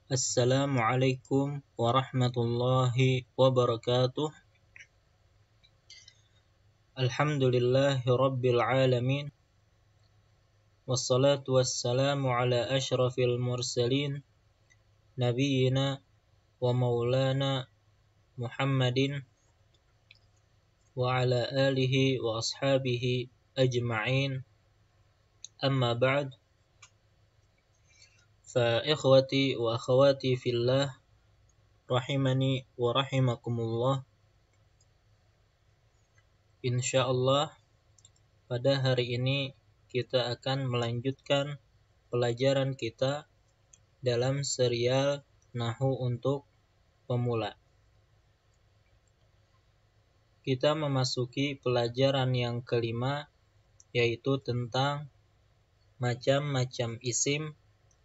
Assalamualaikum warahmatullahi wabarakatuh. Alhamdulillahi rabbil alamin. Wassalatu wassalamu ala ashrafil mursalin Nabiyyina wa maulana Muhammadin wa ala alihi wa ashabihi ajma'in. Amma ba'd. Fa ikhwati wa akhawati fillah, rahimani wa rahimakumullah. Insyaallah pada hari ini kita akan melanjutkan pelajaran kita dalam serial Nahwu untuk Pemula. Kita memasuki pelajaran yang kelima, yaitu tentang macam-macam isim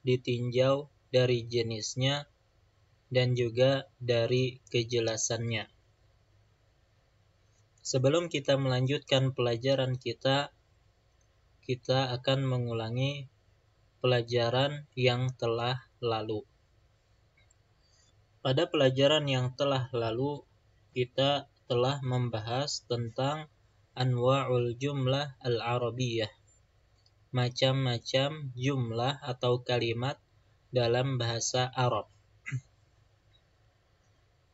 ditinjau dari jenisnya dan juga dari kejelasannya. Sebelum kita melanjutkan pelajaran kita akan mengulangi pelajaran yang telah lalu. Pada pelajaran yang telah lalu, kita telah membahas tentang anwa'ul jumlah al-arabiyyah, macam-macam jumlah atau kalimat dalam bahasa Arab.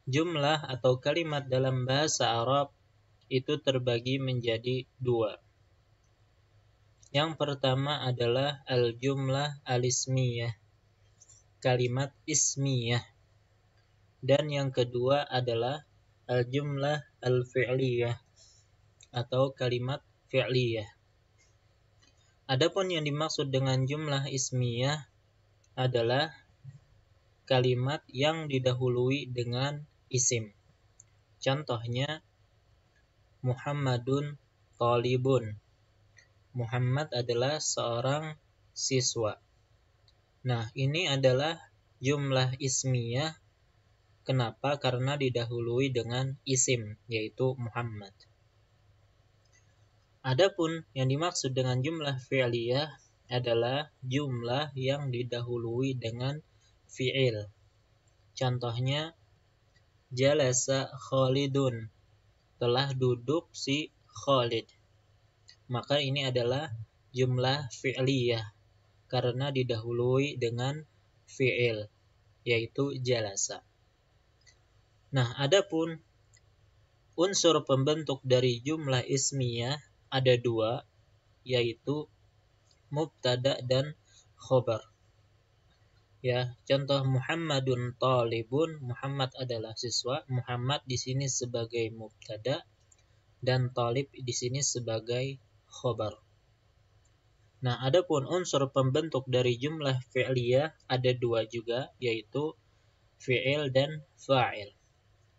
Jumlah atau kalimat dalam bahasa Arab itu terbagi menjadi dua. Yang pertama adalah al-jumlah al-ismiyah, kalimat ismiyah. Dan yang kedua adalah al-jumlah al-fi'liyah atau kalimat fi'liyah. Adapun yang dimaksud dengan jumlah ismiyah adalah kalimat yang didahului dengan isim. Contohnya Muhammadun talibun. Muhammad adalah seorang siswa. Nah, ini adalah jumlah ismiyah. Kenapa? Karena didahului dengan isim, yaitu Muhammad. Adapun yang dimaksud dengan jumlah fi'liyah adalah jumlah yang didahului dengan fi'il. Contohnya, jalasa Khalidun, telah duduk si Khalid. Maka ini adalah jumlah fi'liyah karena didahului dengan fi'il, yaitu jalasa. Nah, adapun unsur pembentuk dari jumlah ismiyah ada dua, yaitu mubtada dan khobar. Ya, contoh Muhammadun talibun, Muhammad adalah siswa, Muhammad di sini sebagai mubtada dan talib di sini sebagai khobar. Nah, adapun unsur pembentuk dari jumlah fi'liyah ada dua juga, yaitu fi'il dan fa'il.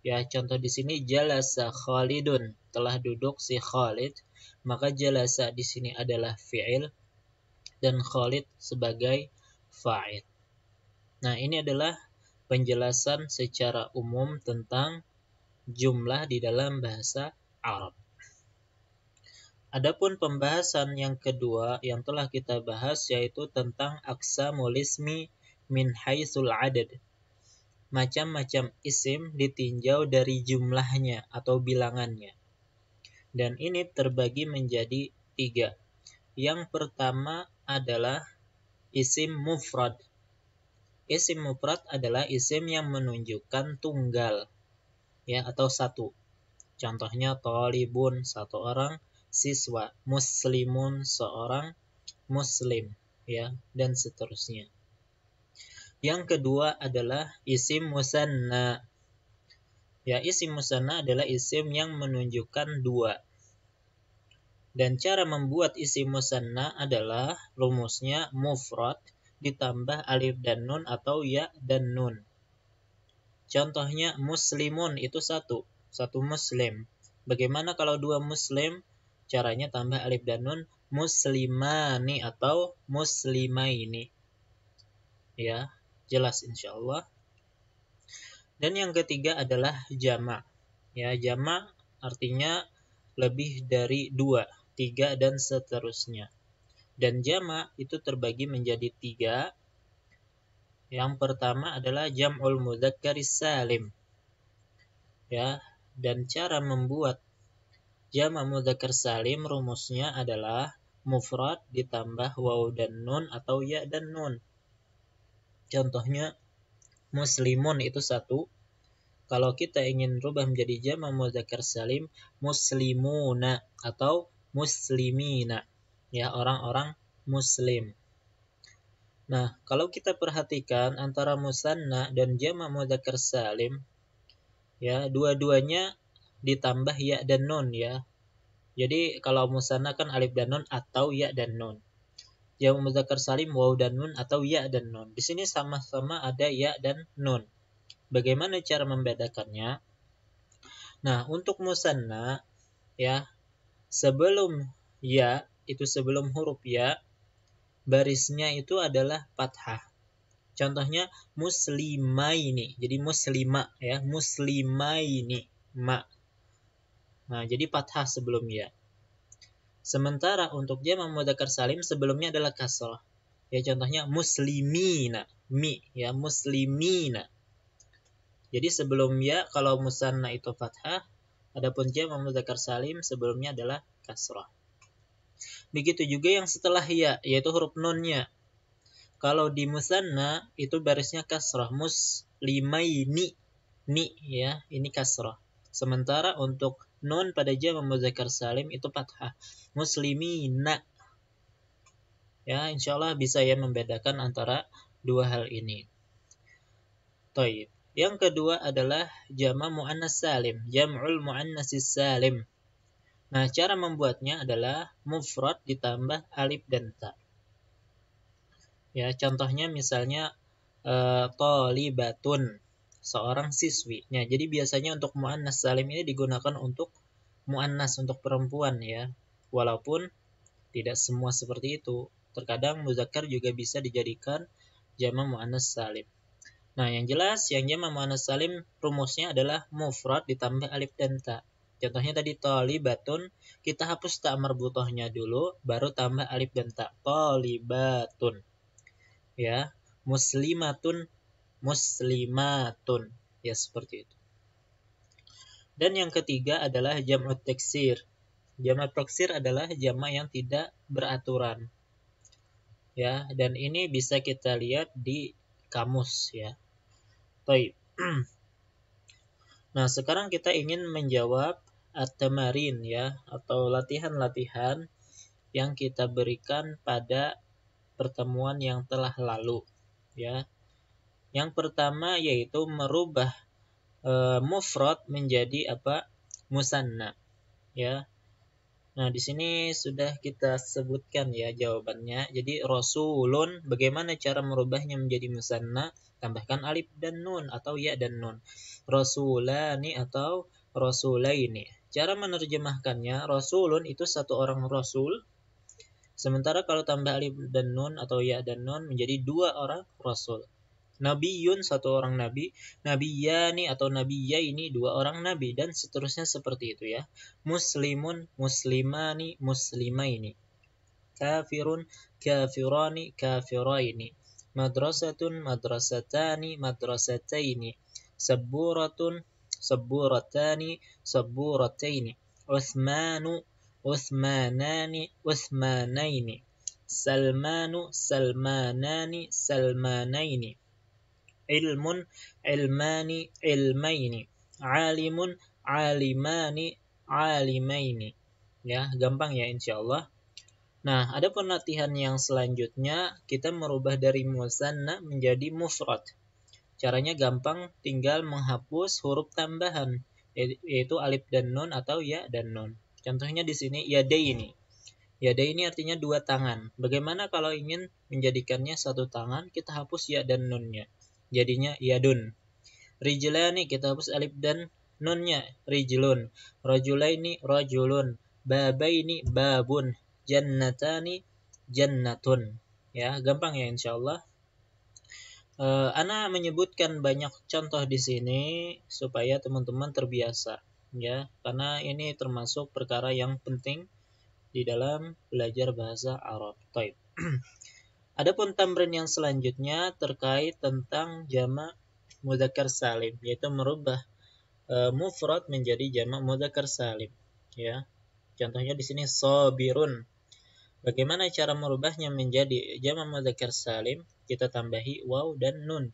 Ya, contoh di sini jalasa Khalidun, telah duduk si Khalid, maka jalasa di sini adalah fi'il dan Khalid sebagai fa'il. Nah, ini adalah penjelasan secara umum tentang jumlah di dalam bahasa Arab. Adapun pembahasan yang kedua yang telah kita bahas yaitu tentang aqsamul ismi min haitsul adad. Macam-macam isim ditinjau dari jumlahnya atau bilangannya. Dan ini terbagi menjadi tiga. Yang pertama adalah isim mufrad. Isim mufrad adalah isim yang menunjukkan tunggal, ya, atau satu. Contohnya talibun, satu orang siswa, muslimun, seorang muslim, ya, dan seterusnya. Yang kedua adalah isim musanna. Ya, isim musanna adalah isim yang menunjukkan dua. Dan cara membuat isim musanna adalah rumusnya mufrad ditambah alif dan nun atau ya dan nun. Contohnya muslimun itu satu muslim. Bagaimana kalau dua muslim? Caranya tambah alif dan nun, muslimani atau muslimaini. Ya, jelas insyaallah. Dan yang ketiga adalah jamak. Ya, jamak artinya lebih dari 2, 3 dan seterusnya. Dan jamak itu terbagi menjadi 3. Yang pertama adalah jam'ul mudzakkaris salim. Ya, dan cara membuat jamak mudzakkar salim rumusnya adalah mufrad ditambah waw dan nun atau ya dan nun. Contohnya muslimun itu satu. Kalau kita ingin rubah menjadi jamak mudzakkar salim, muslimuna atau muslimina. Ya, orang-orang muslim. Nah, kalau kita perhatikan antara musanna dan jamak mudzakkar salim, ya, dua-duanya ditambah ya dan nun ya. Jadi kalau musanna kan alif dan nun atau ya dan nun. Jamak mudzakkar salim waw dan nun atau ya dan nun. Di sini sama-sama ada ya dan nun. Bagaimana cara membedakannya? Nah, untuk musanna ya, sebelum ya, itu sebelum huruf ya, barisnya itu adalah fathah. Contohnya muslimaini. Jadi muslima ya, muslimaini ma. Nah, jadi fathah sebelum ya. Sementara untuk jamak mudzakkar salim sebelumnya adalah kasrah. Ya, contohnya muslimina, mi ya, muslimina. Jadi sebelum ya kalau musanna itu fathah, adapun jamak mudzakkar salim sebelumnya adalah kasrah. Begitu juga yang setelah ya, yaitu huruf nunnya. Kalau di musanna itu barisnya kasrah, muslimaini, ni ya, ini kasrah. Sementara untuk nun pada jamak mudzakkar salim itu fathah, muslimina. Ya, insyaallah bisa ya membedakan antara dua hal ini. Taib. Yang kedua adalah jamak muannas salim, jam'ul muannatsis salim. Nah, cara membuatnya adalah mufrad ditambah alif dan ta. Ya, contohnya misalnya thalibatun, seorang siswi. Nah, jadi biasanya untuk muannas salim ini digunakan untuk muannas, untuk perempuan ya. Walaupun tidak semua seperti itu. Terkadang muzakkar juga bisa dijadikan jamak muannas salim. Nah, yang jelas yang jamak muannas salim rumusnya adalah mufrad ditambah alif dan ta. Contohnya tadi thalibatun, kita hapus ta marbuthahnya dulu, baru tambah alif dan ta. Thalibatun. Ya, muslimatun, muslimatun. Ya, seperti itu. Dan yang ketiga adalah jam'ut taksir. Jamak taksir adalah jamak yang tidak beraturan. Ya, dan ini bisa kita lihat di kamus ya. Baik. Nah, sekarang kita ingin menjawab at-tamarin ya, atau latihan-latihan yang kita berikan pada pertemuan yang telah lalu ya. Yang pertama yaitu merubah mufrad menjadi apa? Musanna ya. Nah, di sini sudah kita sebutkan ya jawabannya. Jadi rasulun, bagaimana cara merubahnya menjadi musanna? Tambahkan alif dan nun atau ya dan nun. Rasulani atau rasulaini. Cara menerjemahkannya, rasulun itu satu orang rasul. Sementara kalau tambah alif dan nun atau ya dan nun menjadi dua orang rasul. Nabiyun satu orang nabi, nabiyani atau nabiyaini dua orang nabi, dan seterusnya seperti itu ya. Muslimun, muslimani, muslimaini. Kafirun, kafirani, kafiraini. Madrasatun, madrasatani, madrasataini. Saburatun, saburatani, saburataini. Uthmanu, uthmanani, uthmanaini. Salmanu, salmanani, salmanaini. Ilmun, ilmani, ilmaini. Alimun, alimani, alimaini. Ya, gampang ya insyaallah. Nah, ada latihan yang selanjutnya, kita merubah dari musanna menjadi mufrad. Caranya gampang, tinggal menghapus huruf tambahan, yaitu alif dan nun atau ya dan nun. Contohnya di sini yadaini. Yadaini artinya dua tangan. Bagaimana kalau ingin menjadikannya satu tangan, kita hapus ya dan nunnya. Jadinya yadun. Rijlani kita hapus alif dan nunnya, rijlun. Rajulaini rajulun. Babaini babun. Jannatani jannatun. Ya, gampang ya insyaallah. Ana menyebutkan banyak contoh di sini supaya teman-teman terbiasa ya, karena ini termasuk perkara yang penting di dalam belajar bahasa Arab. Baik. Adapun tamrin yang selanjutnya terkait tentang jamak mudzakkar salim, yaitu merubah mufrad menjadi jamak mudzakkar salim, ya. Contohnya di sini sabirun. Bagaimana cara merubahnya menjadi jamak mudzakkar salim? Kita tambahi waw dan nun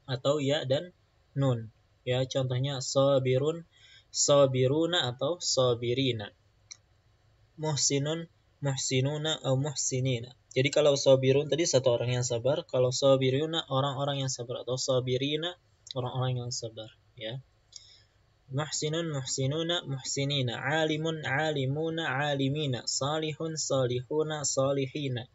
atau ya dan nun. Ya, contohnya sabirun, sabiruna atau sabirina. Muhsinun, muhsinuna atau muhsinina. Jadi kalau sabirun tadi satu orang yang sabar, kalau sabiruna orang-orang yang sabar atau sabirina orang-orang yang sabar, ya. Muhsinun, muhsinuna, muhsinina, alimun, alimuna, alimina, salihun, salihuna, salihina,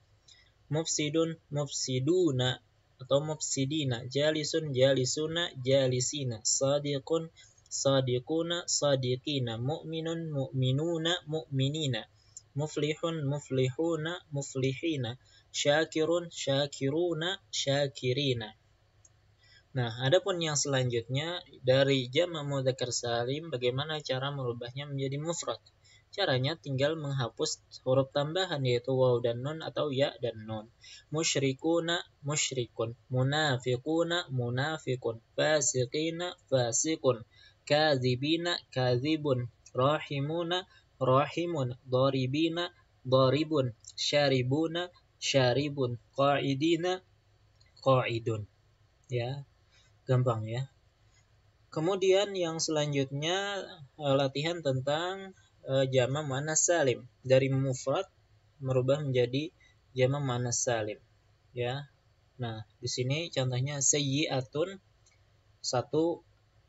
mufsidun, mufsiduna atau mufsidina, jalisun, jalisuna, jalisina, sadiqun, sadiquna, sadiqina, mu'minun, mu'minuna, mu'minina, muflihun, muflihuna, muflihina, syakirun, syakiruna, syakirina. Nah, adapun yang selanjutnya dari jamak mudzakkar salim, bagaimana cara merubahnya menjadi mufrad? Caranya tinggal menghapus huruf tambahan yaitu waw dan nun atau ya dan nun. Musyrikuna, musyrikun, munafiquna, munafiqun, fasiqina, fasiqun, kadzibina, kadzibun, rahimuna, rahimun, daribina, daribun, syaribuna, syaribun, qaidina, qaidun. Ya, gampang ya. Kemudian yang selanjutnya latihan tentang jamak muannats salim, dari mufrad merubah menjadi jamak muannats salim, ya. Nah, di sini contohnya sayyi'atun, satu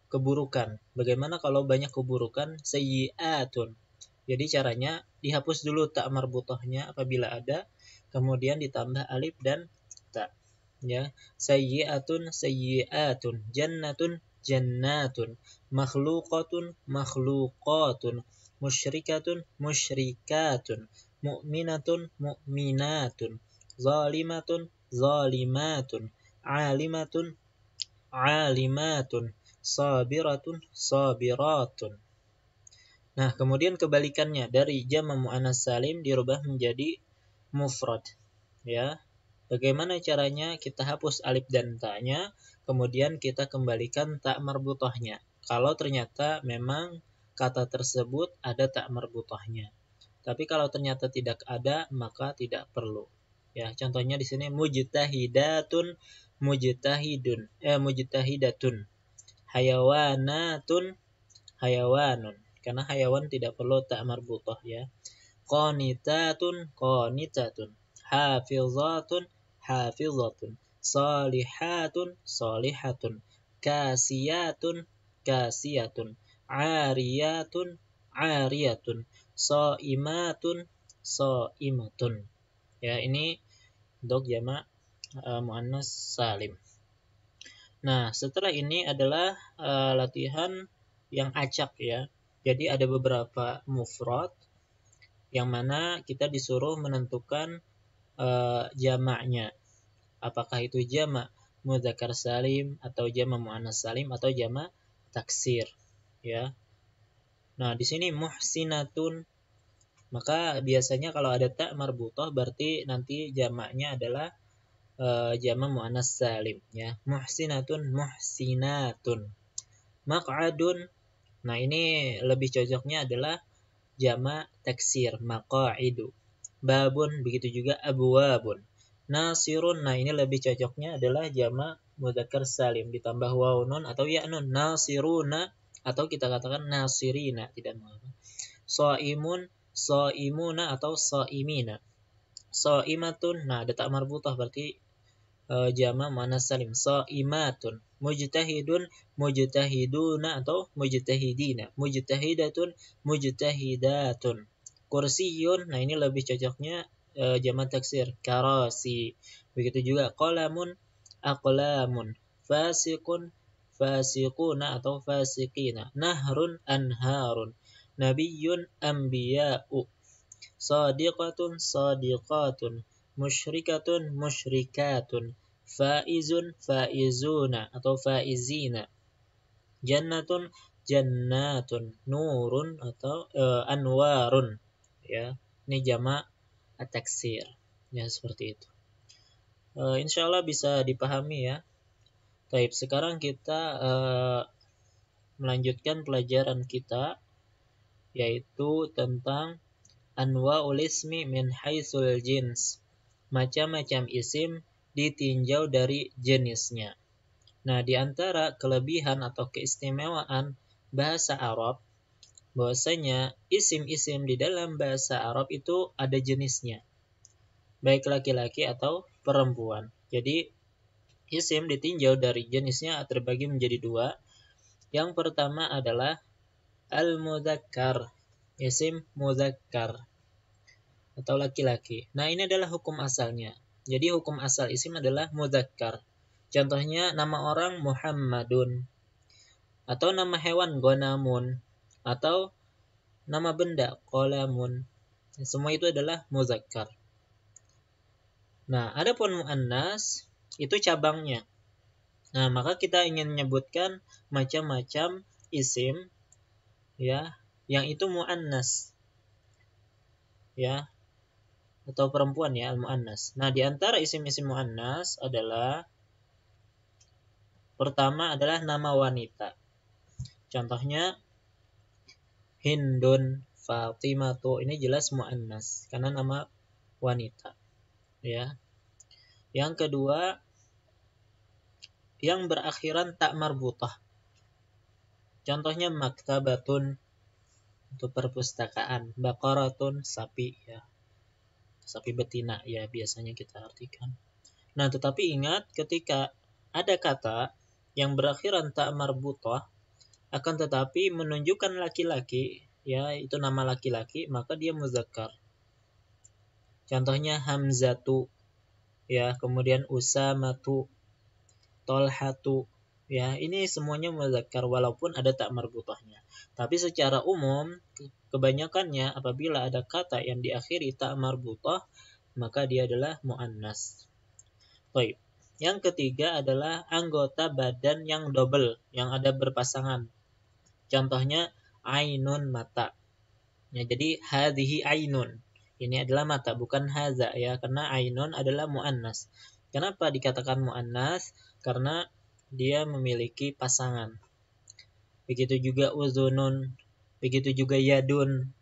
keburukan. Bagaimana kalau banyak keburukan? Sayyi'atun. Jadi caranya dihapus dulu ta marbuthahnya apabila ada, kemudian ditambah alif dan ta, ya. Sayyi'atun, sayyi'atun, jannatun, jannatun, makhluqatun, makhluqatun, musyrikatun, musyrikatun, mu'minatun, mu'minatun, zalimatun, zalimatun, alimatun, alimatun, sabiratun, sabiratun. Nah, kemudian kebalikannya dari jamak muannats salim dirubah menjadi mufrad, ya. Bagaimana caranya? Kita hapus alif dan ta-nya, kemudian kita kembalikan ta marbuthahnya. Kalau ternyata memang kata tersebut ada ta marbuthahnya. Tapi kalau ternyata tidak ada, maka tidak perlu. Ya, contohnya di sini mujtahidatun, mujtahidun, mujtahidatun, hayawanatun, hayawanun. Karena hayawan tidak perlu ta marbuthah, ya. Qanitatun, qanitatun, hafizatun, hafizatun, salihatun, salihatun, kasiyatun, kasiyatun, ariyatun, ariyatun, shaimatun, shaimatun. Ya, ini untuk jamak muannats salim. Nah, setelah ini adalah latihan yang acak, ya. Jadi ada beberapa mufrad yang mana kita disuruh menentukan jamaknya. Apakah itu jamak mudzakkar salim atau jamak muannats salim atau jamak taksir, ya. Nah, di sini muhsinatun, maka biasanya kalau ada ta marbuthah berarti nanti jamaknya adalah jamak muannats salim, ya. Muhsinatun, muhsinatun. Maq'adun, nah ini lebih cocoknya adalah jamak taksir, maqa'idu. Babun, begitu juga abwabun. Nasirun, nah ini lebih cocoknya adalah jamak mudzakkar salim ditambah waw nun atau ya nun. Nasiruna atau kita katakan nasirina, tidak mengapa. Shaimun, shaimuna atau shaimina. Shaimatun, nah ada ta marbuthah berarti jamak muannats salim, shaimatun. Mujtahidun, mujtahiduna atau mujtahidina. Mujtahidatun, mujtahidatun. Kursiyun, nah ini lebih cocoknya jamak taksir, karasi. Begitu juga qalamun, aqlamun. Fasiqun, fasiquna atau fasiqina. Nahrun, anharun. Nabiyyun, anbiya'u. Sadiqatun, sadiqatun. Musyrikatun, musyrikatun. Faizun, faizuna atau faizina. Jannatun, jannatun. Nurun atau anwarun, ya. Ini jamak at-taksir, ya, seperti itu. Insya Allah bisa dipahami ya. Baik, sekarang kita melanjutkan pelajaran kita, yaitu tentang anwa'ul ismi min haitsul jins. Macam-macam isim ditinjau dari jenisnya. Nah, di antara kelebihan atau keistimewaan bahasa Arab, bahwasanya isim-isim di dalam bahasa Arab itu ada jenisnya, baik laki-laki atau perempuan. Jadi, isim ditinjau dari jenisnya terbagi menjadi dua. Yang pertama adalah al-mudzakkar, isim mudzakkar atau laki-laki. Nah, ini adalah hukum asalnya. Jadi hukum asal isim adalah mudzakkar. Contohnya nama orang Muhammadun, atau nama hewan Gonamun, atau nama benda Qolamun. Semua itu adalah mudzakkar. Nah, adapun muannas itu cabangnya. Nah, maka kita ingin menyebutkan macam-macam isim ya yang itu muannas ya, atau perempuan ya, al-muannas. Nah, di antara isim-isim muannas adalah pertama adalah nama wanita. Contohnya Hindun, Fatimatu, ini jelas muannas karena nama wanita ya. Yang kedua yang berakhiran tak marbutah. Contohnya maktabatun, untuk perpustakaan, baqaratun, sapi ya. Sapi betina ya biasanya kita artikan. Nah, tetapi ingat ketika ada kata yang berakhiran tak marbutah akan tetapi menunjukkan laki-laki ya, itu nama laki-laki, maka dia muzakkar. Contohnya Hamzatu ya, kemudian Usamatu, Tolhatu ya, ini semuanya muzakkar walaupun ada tak marbutahnya. Tapi secara umum kebanyakannya apabila ada kata yang diakhiri tak marbutah maka dia adalah muannas. Baik. Yang ketiga adalah anggota badan yang double, yang ada berpasangan. Contohnya ainun, mata. Ya, jadi hadhihi ainun. Ini adalah mata, bukan haza ya, karena ainun adalah muannas. Kenapa dikatakan muannas? Karena dia memiliki pasangan. Begitu juga uzunun, begitu juga yadun,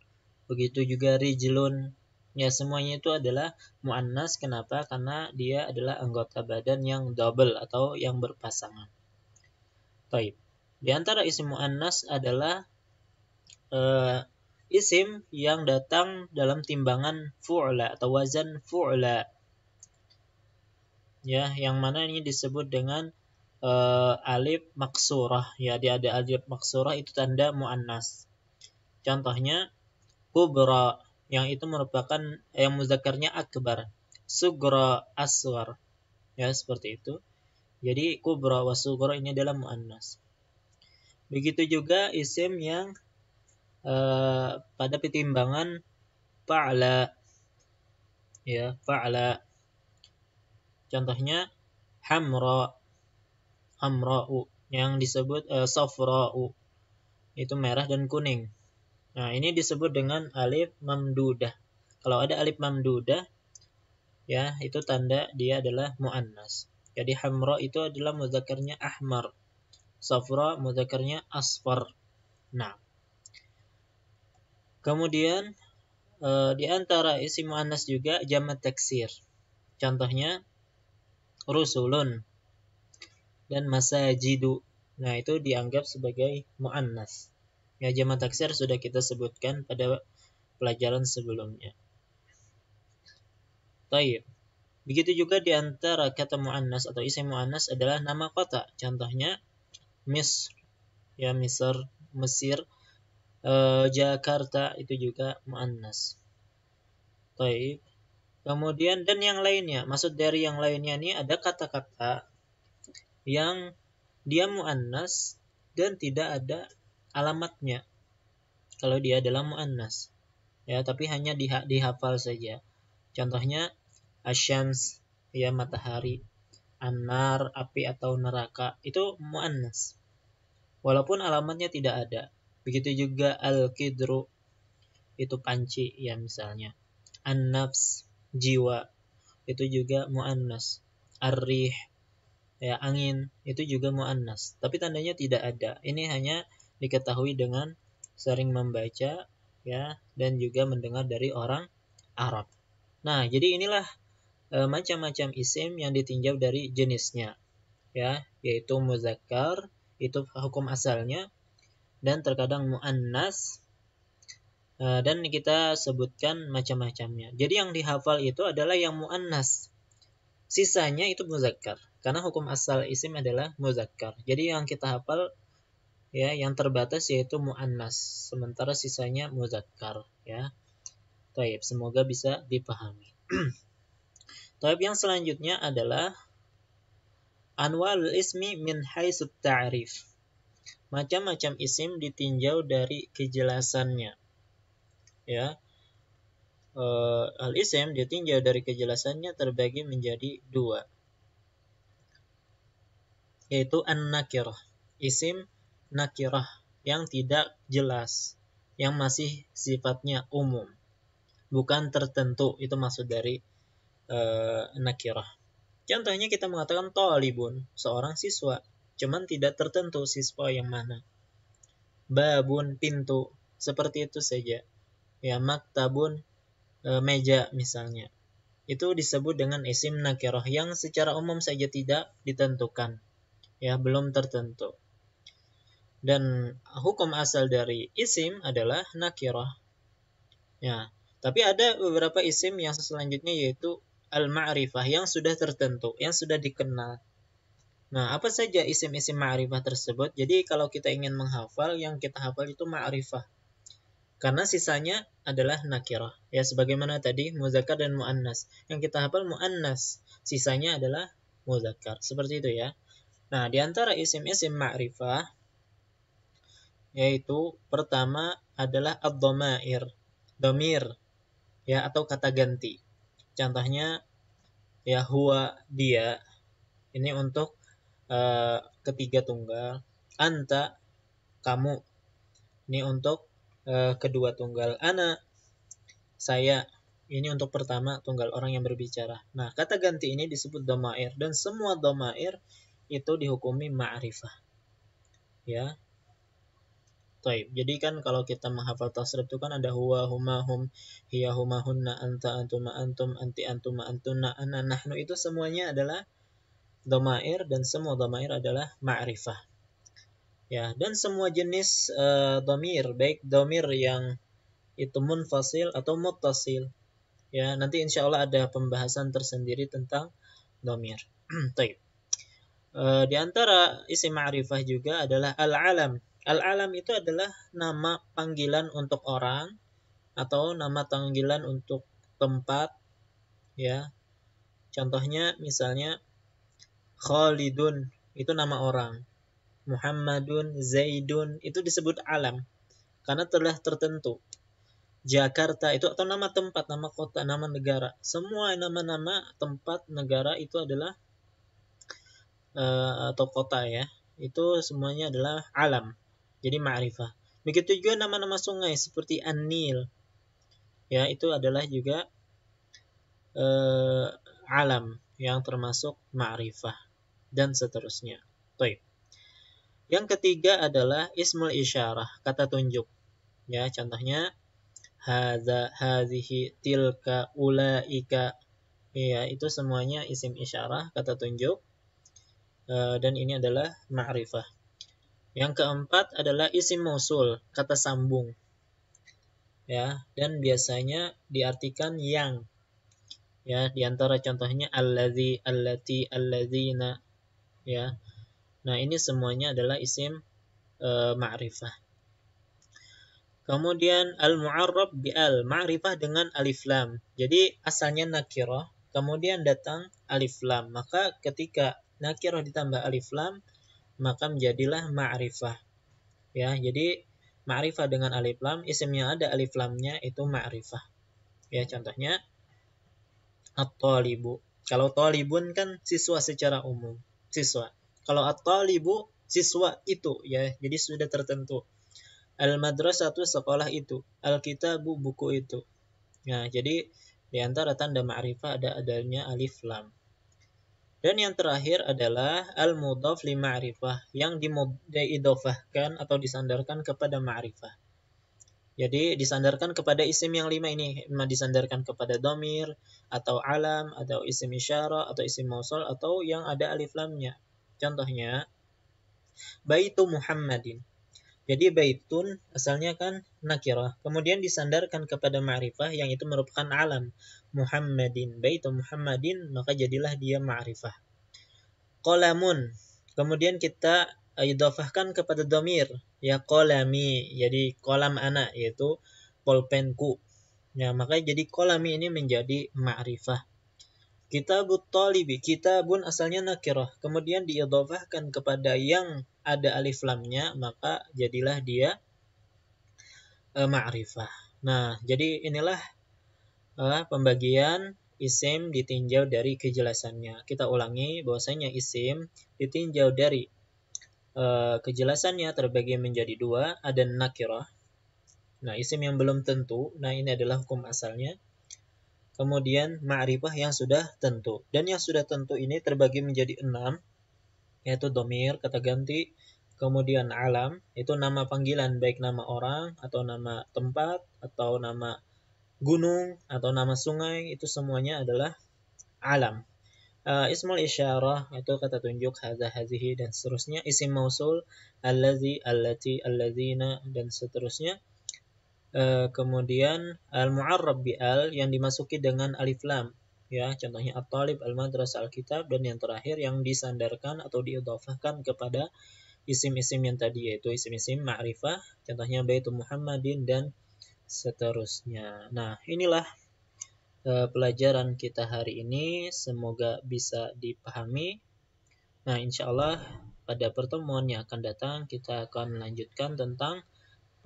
begitu juga rijlun. Ya, semuanya itu adalah muannas. Kenapa? Karena dia adalah anggota badan yang double atau yang berpasangan. Baik. Di antara isim muannas adalah isim yang datang dalam timbangan fu'la atau wazan fu'la. Ya, yang mana ini disebut dengan alif maksurah. Ya, dia ada alif maksurah, itu tanda muannas. Contohnya kubra, yang itu merupakan yang mudzakarnya akbar, sugra, aswar ya, seperti itu. Jadi kubra wa sugra ini adalah muannas. Begitu juga isim yang pada pertimbangan fa'la ya, fa'la. Contohnya hamra, hamra'u, yang disebut safra'u, itu merah dan kuning. Nah, ini disebut dengan alif mamdudah. Kalau ada alif mamdudah ya, itu tanda dia adalah muannas. Jadi hamra itu adalah mudzakarnya ahmar, safra mudzakarnya asfar. Nah, kemudian di antara isim muannas juga jamak taksir. Contohnya rusulun dan masajidu. Nah, itu dianggap sebagai muannas. Ya, jamak taksir sudah kita sebutkan pada pelajaran sebelumnya. Baik. Begitu juga di antara kata muannas atau isim muannas adalah nama kota. Contohnya Misr, ya, Misr, Mesir, Jakarta, itu juga muannas. Baik. Kemudian dan yang lainnya. Maksud dari yang lainnya ini ada kata-kata yang dia muannas dan tidak ada alamatnya kalau dia adalah muannas. Ya, tapi hanya dihafal saja. Contohnya asyams, ya, matahari, an-nar, api atau neraka, itu muannas walaupun alamatnya tidak ada. Begitu juga al-qidru, itu panci ya misalnya. An-nafs, jiwa, itu juga muannas ar-rih, ya angin, itu juga muannas. Tapi tandanya tidak ada. Ini hanya diketahui dengan sering membaca, ya, dan juga mendengar dari orang Arab. Nah, jadi inilah macam-macam isim yang ditinjau dari jenisnya, ya, yaitu muzakkar, itu hukum asalnya, dan terkadang muannas, dan kita sebutkan macam-macamnya. Jadi yang dihafal itu adalah yang muannas. Sisanya itu muzakkar. Karena hukum asal isim adalah muzakkar. Jadi yang kita hafal, ya, yang terbatas yaitu muannas. Sementara sisanya muzakkar, ya. Baik, semoga bisa dipahami. Taib, yang selanjutnya adalah anwalul ismi min haitsut ta'rif. Macam-macam isim ditinjau dari kejelasannya. Ya, al-isim ditinjau dari kejelasannya terbagi menjadi dua, yaitu an-nakirah, isim nakirah yang tidak jelas, yang masih sifatnya umum, bukan tertentu. Itu maksud dari nakirah. Contohnya kita mengatakan talibun, seorang siswa, cuman tidak tertentu siswa yang mana. Babun, pintu, seperti itu saja. Ya, maktabun, meja misalnya. Itu disebut dengan isim nakirah yang secara umum saja tidak ditentukan, ya, belum tertentu. Dan hukum asal dari isim adalah nakirah. Ya, tapi ada beberapa isim yang selanjutnya yaitu al-ma'rifah yang sudah tertentu, yang sudah dikenal. Nah, apa saja isim-isim ma'rifah tersebut? Jadi kalau kita ingin menghafal, yang kita hafal itu ma'rifah. Karena sisanya adalah nakirah. Ya, sebagaimana tadi muzakkar dan muannas. Yang kita hafal muannas, sisanya adalah muzakkar. Seperti itu ya. Nah, di antara isim-isim ma'rifah yaitu pertama adalah ad-dhamair, domir, ya, atau kata ganti. Contohnya ya huwa, dia. Ini untuk ketiga tunggal. Anta, kamu. Ini untuk kedua tunggal. Ana, saya. Ini untuk pertama tunggal orang yang berbicara. Nah, kata ganti ini disebut dhamair, dan semua dhamair itu dihukumi ma'rifah. Ya. Taib. Jadi kan kalau kita menghafal tasrif itu kan ada huwa, huma, hum, hiya, huma, hunna, anta, antuma, antum, anti, antuma, antuna, ana, nahnu. Itu semuanya adalah dhamair, dan semua dhamair adalah ma'rifah. Ya, dan semua jenis dhamir, baik dhamir yang itu munfasil atau muttasil. Ya, nanti insya Allah ada pembahasan tersendiri tentang dhamir. Taib. Di antara isim ma'rifah juga adalah al-alam. Al-alam itu adalah nama panggilan untuk orang atau nama panggilan untuk tempat, ya. Contohnya misalnya Khalidun, itu nama orang. Muhammadun, Zaidun, itu disebut alam karena telah tertentu. Jakarta itu atau nama tempat, nama kota, nama negara. Semua nama-nama tempat, negara itu adalah atau kota, ya. Itu semuanya adalah alam. Jadi ma'rifah. Begitu juga nama-nama sungai seperti An-Nil. Ya, itu adalah juga alam yang termasuk ma'rifah dan seterusnya. Baik. Yang ketiga adalah ismul isyarah, kata tunjuk. Ya, contohnya hadza, hadzihi, tilka, ulaika. Ya, itu semuanya isim isyarah, kata tunjuk. Dan ini adalah ma'rifah. Yang keempat adalah isim mausul, kata sambung. Ya, dan biasanya diartikan yang. Ya, di antara contohnya allazi, allati, allazina. Ya. Nah, ini semuanya adalah isim ma'rifah. Kemudian al-mu'arrab bi al, ma'rifah dengan alif lam. Jadi asalnya nakirah, kemudian datang alif lam. Maka ketika nakirah ditambah alif lam, maka menjadilah ma'rifah. Ya, jadi ma'rifah dengan alif lam, isim yang ada alif lamnya itu ma'rifah. Ya, contohnya at-talibu. Kalau talibun kan siswa secara umum, siswa. Kalau at-talibu siswa itu, ya, jadi sudah tertentu. Al-madrasatu sekolah itu, al-kitabu buku itu. Nah, jadi di antara tanda ma'rifah ada adanya alif lam. Dan yang terakhir adalah al-mudhaf li ma'rifah, yang diidhofahkan atau disandarkan kepada ma'rifah. Jadi disandarkan kepada isim yang 5 ini, disandarkan kepada dhamir atau alam atau isim isyarah atau isim mausul atau yang ada alif lamnya. Contohnya baitu Muhammadin. Jadi baitun asalnya kan nakirah, kemudian disandarkan kepada ma'rifah yang itu merupakan alam. Muhammadin, baitu Muhammadin, maka jadilah dia ma'rifah. Qalamun, kemudian kita idhafahkan kepada dhamir, ya qalami, jadi kolam anak, yaitu pulpenku. Ya, maka jadi qalami ini menjadi ma'rifah. Kitabut talibi, kitabun asalnya nakirah, kemudian diidhafahkan kepada yang ada alif lamnya, maka jadilah dia ma'rifah. Nah, jadi inilah pembagian isim ditinjau dari kejelasannya. Kita ulangi bahwasanya isim ditinjau dari kejelasannya terbagi menjadi dua, ada nakirah. Nah, isim yang belum tentu, nah ini adalah hukum asalnya. Kemudian ma'rifah yang sudah tentu. Dan yang sudah tentu ini terbagi menjadi 6, yaitu dhamir, kata ganti. Kemudian alam, itu nama panggilan, baik nama orang, atau nama tempat, atau nama gunung, atau nama sungai, itu semuanya adalah alam. Ismul isyarah, itu kata tunjuk, hadza, hazihi, dan seterusnya. Isim mausul, allazi, allati, allazina, dan seterusnya. Kemudian al-mu'arrab bi'al yang dimasuki dengan alif lam, ya, contohnya at-talib, al-madrasah, al-kitab, dan yang terakhir yang disandarkan atau diidhafahkan kepada isim-isim yang tadi, yaitu isim-isim ma'rifah, contohnya baitu Muhammadin dan seterusnya. Nah, inilah pelajaran kita hari ini, semoga bisa dipahami. Nah, insya Allah pada pertemuan yang akan datang kita akan melanjutkan tentang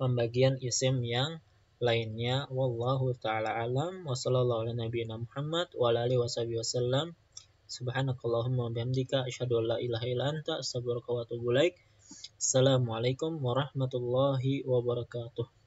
pembagian isim yang lainnya. Wallahu ta'ala alam wa sallallahu ala nabiyina Muhammad wa ala alihi wasallam. Subhanakallahumma wa bihamdika asyhadu an la ilaha illa anta astaghfiruka wa atubu ilaik. Assalamualaikum warahmatullahi wabarakatuh.